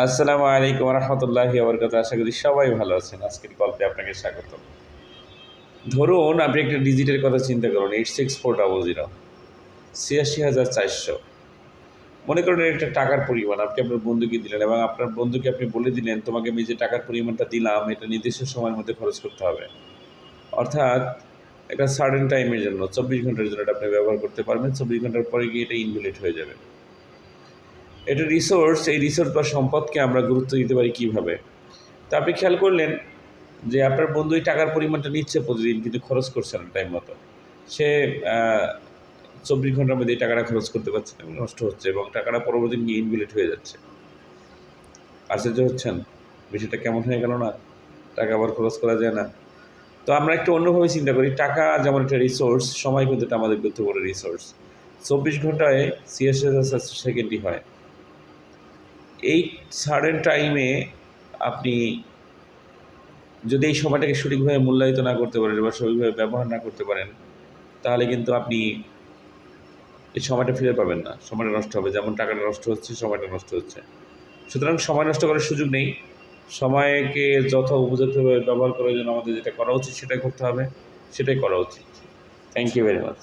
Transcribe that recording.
আসসালামু আলাইকুম রহমতুল্লাহি ওয়া বারাকাতুহু। আশা করি সবাই ভালো আছেন। আজকের গল্পে আপনাকে স্বাগত। ধরুন আপনি একটা ডিজিটের কথা চিন্তা করুন, 86400 ৮৬,৪০০। মনে করেন একটা টাকার পরিমাণ আপনি আপনার বন্ধুকে দিলেন এবং আপনার বন্ধুকে আপনি বলে দিলেন, তোমাকে আমি যে টাকার পরিমাণটা দিলাম এটা নির্দিষ্ট সময়ের মধ্যে খরচ করতে হবে। অর্থাৎ একটা সার্টেন টাইমের জন্য ২৪ ঘন্টার জন্য এটা আপনি ব্যবহার করতে পারবেন। ২৪ ঘন্টার পরে গিয়ে এটা ইনভ্যালিড হয়ে যাবে। এটা রিসোর্স, এই রিসোর্স বা সম্পদকে আমরা গুরুত্ব দিতে পারি কীভাবে? তা আপনি খেয়াল করলেন যে আপনার বন্ধু এই টাকার পরিমাণটা নিচ্ছে প্রতিদিন, কিন্তু খরচ করছে না টাইম মতো। সে ২৪ ঘন্টার মধ্যে এই টাকাটা খরচ করতে পারছে না এবং নষ্ট হচ্ছে এবং টাকাটা পরবর্তী দিন গিয়ে ইনভ্যালিড হয়ে যাচ্ছে। আশ্চর্য হচ্ছেন? বিষয়টা কেমন হয়ে গেল না? টাকা আবার খরচ করা যায় না। তো আমরা একটু অন্যভাবে চিন্তা করি, টাকা যেমন একটা রিসোর্স, সময় কিন্তু এটা আমাদের গুরুত্বপূর্ণ রিসোর্স। ২৪ ঘন্টায় ৮৬,০০০ সেকেন্ডই হয়। এই সার্টেন টাইমে আপনি যদি এই সময়টাকে সঠিকভাবে মূল্যায়িত না করতে পারেন বা সঠিকভাবে ব্যবহার না করতে পারেন, তাহলে কিন্তু আপনি এই সময়টা ফিরে পাবেন না। সময়টা নষ্ট হবে, যেমন টাকাটা নষ্ট হচ্ছে, সময়টা নষ্ট হচ্ছে। সুতরাং সময় নষ্ট করার সুযোগ নেই। সময়কে উপযুক্তভাবে ব্যবহার করার জন্য আমাদের যেটা করা উচিত সেটাই করতে হবে, সেটাই করা উচিত। Thank you very much.